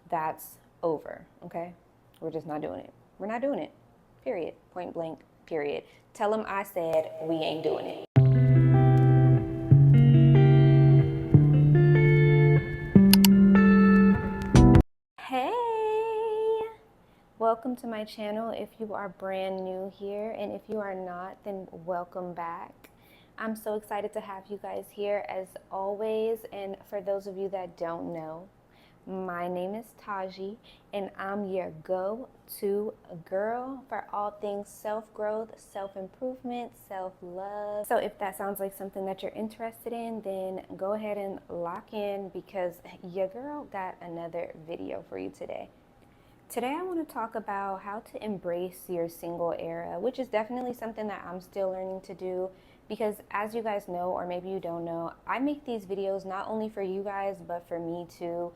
that's over, okay? We're just not doing it. We're not doing it. Period. Point blank, period. Tell them I said we ain't doing it. Hey! Welcome to my channel if you are brand new here, and if you are not, then welcome back. I'm so excited to have you guys here as always, and for those of you that don't know, my name is Taji, and I'm your go-to girl for all things self-growth, self-improvement, self-love. So if that sounds like something that you're interested in, then go ahead and lock in because your girl got another video for you today. Today I want to talk about how to embrace your single era, which is definitely something that I'm still learning to do because as you guys know, or maybe you don't know, I make these videos not only for you guys, but for me too.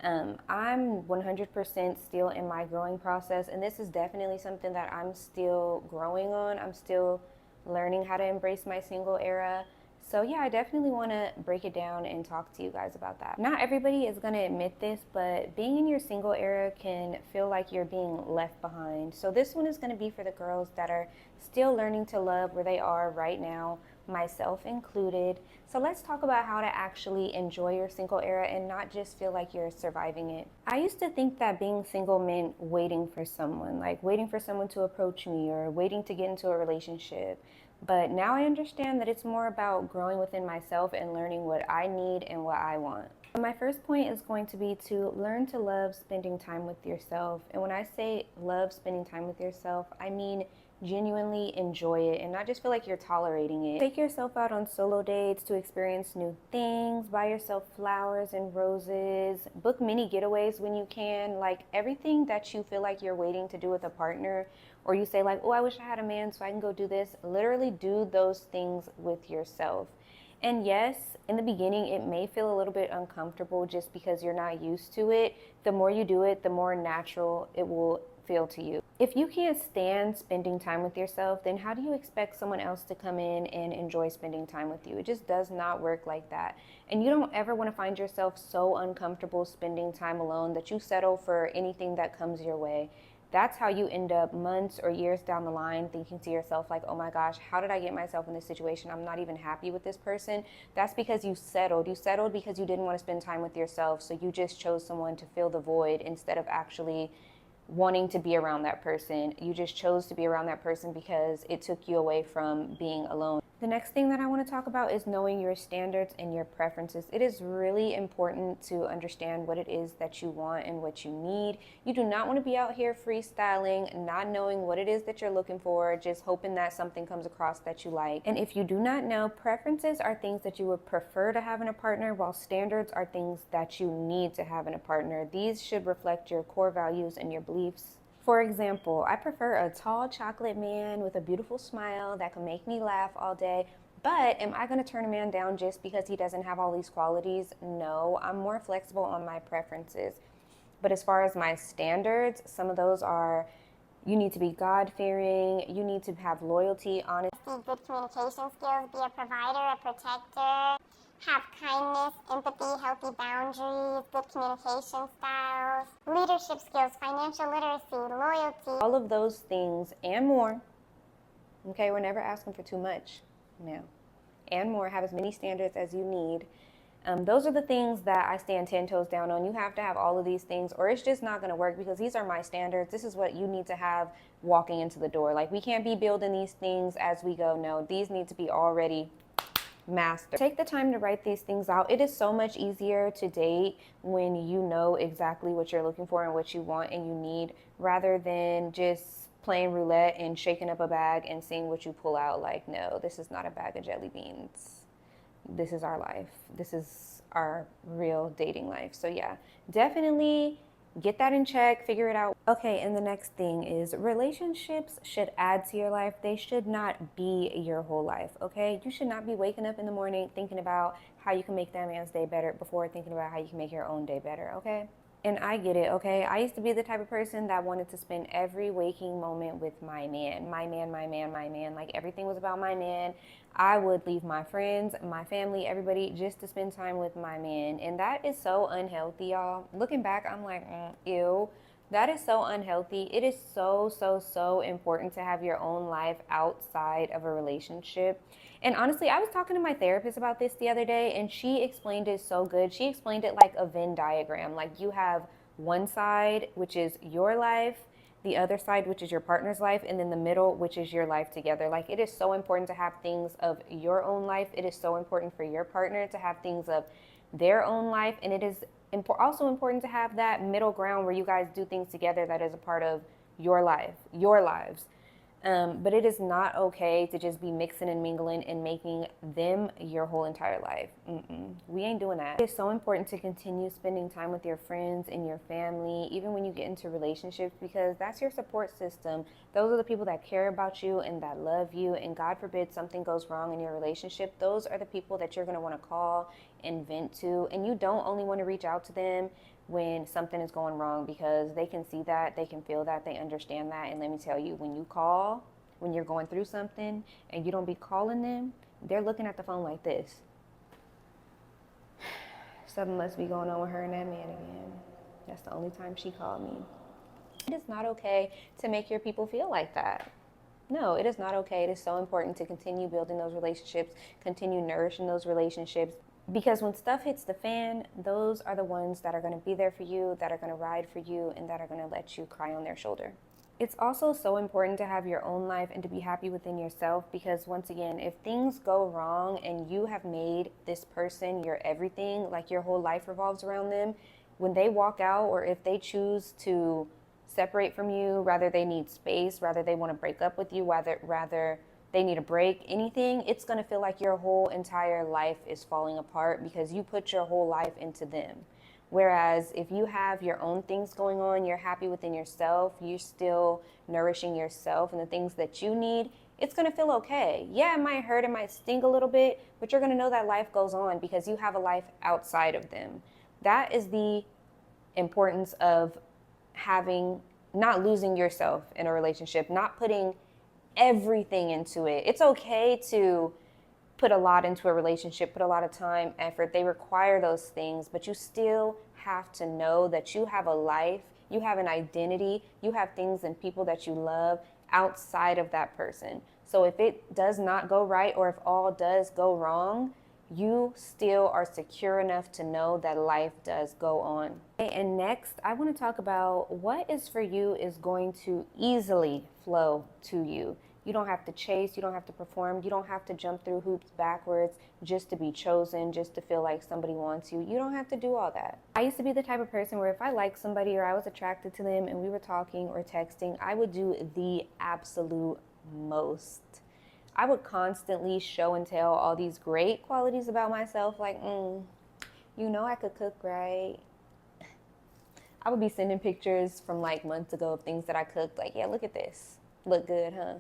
I'm 100% still in my growing process, and this is definitely something that I'm still growing on. I'm still learning how to embrace my single era. So yeah, I definitely want to break it down and talk to you guys about that. Not everybody is going to admit this, but being in your single era can feel like you're being left behind. So this one is going to be for the girls that are still learning to love where they are right now, myself included. So let's talk about how to actually enjoy your single era and not just feel like you're surviving it. I used to think that being single meant waiting for someone, like waiting for someone to approach me or waiting to get into a relationship. But now I understand that it's more about growing within myself and learning what I need and what I want. My first point is going to be to learn to love spending time with yourself. And when I say love spending time with yourself, I mean genuinely enjoy it and not just feel like you're tolerating it. Take yourself out on solo dates to experience new things, buy yourself flowers and roses, book mini getaways when you can, like everything that you feel like you're waiting to do with a partner, or you say like, oh, I wish I had a man so I can go do this. Literally do those things with yourself. And yes, in the beginning, it may feel a little bit uncomfortable just because you're not used to it. The more you do it, the more natural it will feel to you. If you can't stand spending time with yourself, then how do you expect someone else to come in and enjoy spending time with you? It just does not work like that. And you don't ever want to find yourself so uncomfortable spending time alone that you settle for anything that comes your way. That's how you end up months or years down the line thinking to yourself like, oh my gosh, how did I get myself in this situation? I'm not even happy with this person. That's because you settled. You settled because you didn't want to spend time with yourself. So you just chose someone to fill the void instead of actually wanting to be around that person. You just chose to be around that person because it took you away from being alone. The next thing that I want to talk about is knowing your standards and your preferences. It is really important to understand what it is that you want and what you need. You do not want to be out here freestyling, not knowing what it is that you're looking for, just hoping that something comes across that you like. And if you do not know, preferences are things that you would prefer to have in a partner, while standards are things that you need to have in a partner. These should reflect your core values and your beliefs. For example, I prefer a tall chocolate man with a beautiful smile that can make me laugh all day. But am I going to turn a man down just because he doesn't have all these qualities? No, I'm more flexible on my preferences. But as far as my standards, some of those are you need to be God-fearing, you need to have loyalty, honesty, good communication skills, be a provider, a protector, have kindness, empathy, healthy boundaries, good communication styles, leadership skills, financial literacy, loyalty. all of those things and more. Okay, we're never asking for too much now. And more, have as many standards as you need. Those are the things that I stand 10 toes down on. You have to have all of these things or it's just not going to work because these are my standards. This is what you need to have walking into the door. Like we can't be building these things as we go. No, these need to be already mastered. Take the time to write these things out. It is so much easier to date when you know exactly what you're looking for and what you want and you need rather than just playing roulette and shaking up a bag and seeing what you pull out. Like, no, this is not a bag of jelly beans. This is our life. This is our real dating life. So yeah, definitely get that in check, figure it out. Okay, and the next thing is relationships should add to your life. They should not be your whole life, okay? You should not be waking up in the morning thinking about how you can make that man's day better before thinking about how you can make your own day better, okay? And I get it, okay? I used to be the type of person that wanted to spend every waking moment with my man. My man, my man, my man. Like everything was about my man. I would leave my friends, my family, everybody just to spend time with my man. And that is so unhealthy, y'all. Looking back, I'm like, ew. That is so unhealthy. It is so, so, so important to have your own life outside of a relationship. And honestly, I was talking to my therapist about this the other day, and she explained it so good. She explained it like a Venn diagram. Like you have one side, which is your life, the other side, which is your partner's life, and then the middle, which is your life together. Like it is so important to have things of your own life. It is so important for your partner to have things of their own life. And it is also important to have that middle ground where you guys do things together that is a part of your life, your lives. But it is not okay to just be mixing and mingling and making them your whole entire life. We ain't doing that. It's so important to continue spending time with your friends and your family, even when you get into relationships, because that's your support system. Those are the people that care about you and that love you. And God forbid something goes wrong in your relationship, those are the people that you're going to want to call and vent to. And you don't only want to reach out to them when something is going wrong, because they can see that, they can feel that, they understand that. And let me tell you, when you call, when you're going through something and you don't be calling them, they're looking at the phone like this. Something must be going on with her and that man again. That's the only time she called me. It is not okay to make your people feel like that. No, it is not okay. It is so important to continue building those relationships, continue nourishing those relationships. Because when stuff hits the fan, those are the ones that are going to be there for you, that are going to ride for you, and that are going to let you cry on their shoulder. It's also so important to have your own life and to be happy within yourself, because once again, if things go wrong and you have made this person your everything, like your whole life revolves around them, when they walk out, or if they choose to separate from you, rather they need space, rather they want to break up with you, rather they need a break, anything, it's going to feel like your whole entire life is falling apart because you put your whole life into them. Whereas if you have your own things going on, you're happy within yourself, you're still nourishing yourself and the things that you need, it's going to feel okay. Yeah, it might hurt, it might sting a little bit, but you're going to know that life goes on because you have a life outside of them. That is the importance of not losing yourself in a relationship, not putting everything into it. It's okay to put a lot into a relationship, put a lot of time, effort. They require those things, but you still have to know that you have a life, you have an identity, you have things and people that you love outside of that person. So if it does not go right, or if all does go wrong, you still are secure enough to know that life does go on. Okay, and next, I want to talk about what is for you is going to easily flow to you. You don't have to chase, you don't have to perform, you don't have to jump through hoops backwards just to be chosen, just to feel like somebody wants you. You don't have to do all that. I used to be the type of person where if I liked somebody or I was attracted to them and we were talking or texting, I would do the absolute most. I would constantly show and tell all these great qualities about myself, like, you know I could cook, right? I would be sending pictures from like months ago of things that I cooked, like, yeah, look at this. Look good, huh?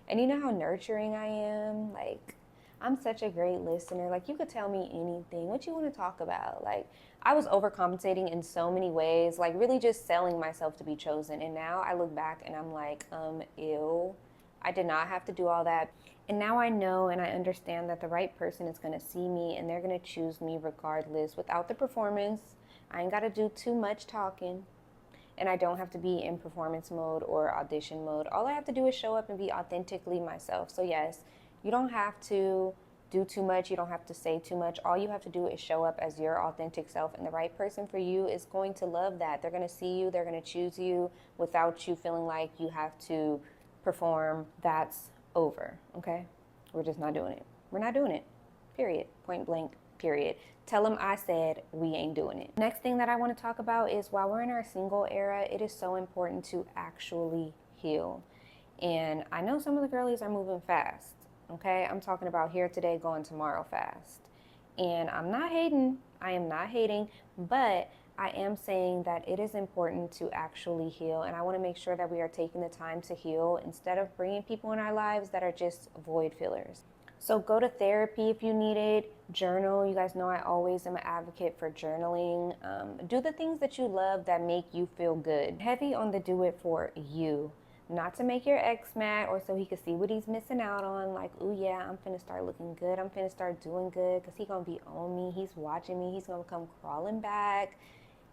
And you know how nurturing I am? Like, I'm such a great listener. Like, you could tell me anything. What you want to talk about? Like, I was overcompensating in so many ways, like really just selling myself to be chosen. And now I look back and I'm like, ew. I did not have to do all that. And now I know and I understand that the right person is going to see me and they're going to choose me regardless, without the performance. I ain't got to do too much talking. And I don't have to be in performance mode or audition mode. All I have to do is show up and be authentically myself. So yes, you don't have to do too much. You don't have to say too much. All you have to do is show up as your authentic self, and the right person for you is going to love that. They're going to see you. They're going to choose you without you feeling like you have to perform. That's over, okay? We're just not doing it. We're not doing it, period, point blank, period. Tell them I said we ain't doing it. Next thing that I want to talk about is, while we're in our single era, it is so important to actually heal. And I know some of the girlies are moving fast, okay? I'm talking about here today, going tomorrow fast. And I'm not hating. I am not hating, but I am saying that it is important to actually heal. And I want to make sure that we are taking the time to heal instead of bringing people in our lives that are just void fillers. So go to therapy if you need it. Journal. You guys know I always am an advocate for journaling. Do the things that you love that make you feel good. Heavy on the do it for you. Not to make your ex mad or so he could see what he's missing out on. Like, oh yeah, I'm finna start looking good. I'm finna start doing good because he gonna be on me. He's watching me. He's gonna come crawling back.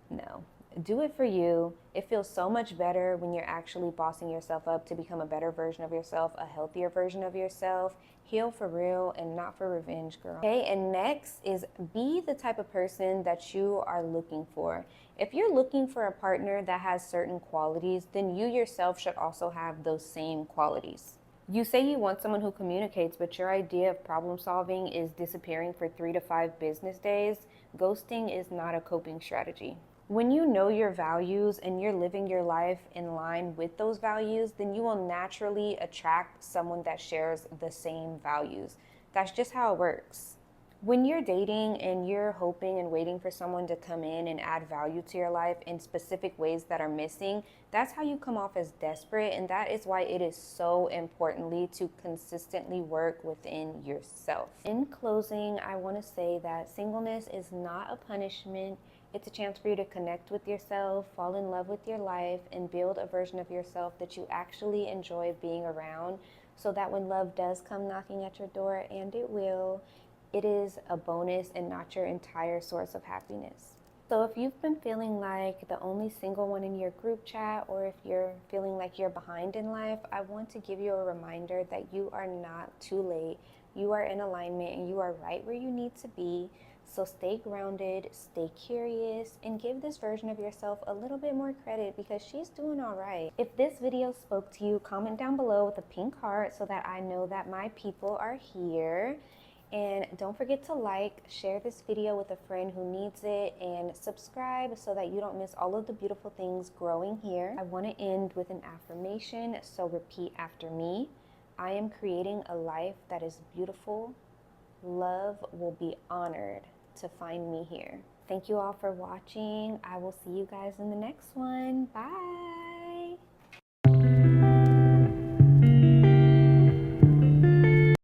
No, do it for you. It feels so much better when you're actually bossing yourself up to become a better version of yourself, a healthier version of yourself. Heal for real and not for revenge, girl. Okay, and next is be the type of person that you are looking for. If you're looking for a partner that has certain qualities, then you yourself should also have those same qualities. You say you want someone who communicates, but your idea of problem solving is disappearing for 3 to 5 business days. Ghosting is not a coping strategy. When you know your values and you're living your life in line with those values, then you will naturally attract someone that shares the same values. That's just how it works. When you're dating and you're hoping and waiting for someone to come in and add value to your life in specific ways that are missing, that's how you come off as desperate. And that is why it is so importantly to consistently work within yourself. In closing, I want to say that singleness is not a punishment. It's a chance for you to connect with yourself, fall in love with your life, and build a version of yourself that you actually enjoy being around, so that when love does come knocking at your door, and it will, it is a bonus and not your entire source of happiness. So if you've been feeling like the only single one in your group chat, or if you're feeling like you're behind in life, I want to give you a reminder that you are not too late. You are in alignment and you are right where you need to be. So stay grounded, stay curious, and give this version of yourself a little bit more credit because she's doing all right. If this video spoke to you, comment down below with a pink heart so that I know that my people are here. And don't forget to like, share this video with a friend who needs it, and subscribe so that you don't miss all of the beautiful things growing here. I want to end with an affirmation, so repeat after me. I am creating a life that is beautiful. Love will be honored to find me here. Thank you all for watching. I will see you guys in the next one. Bye.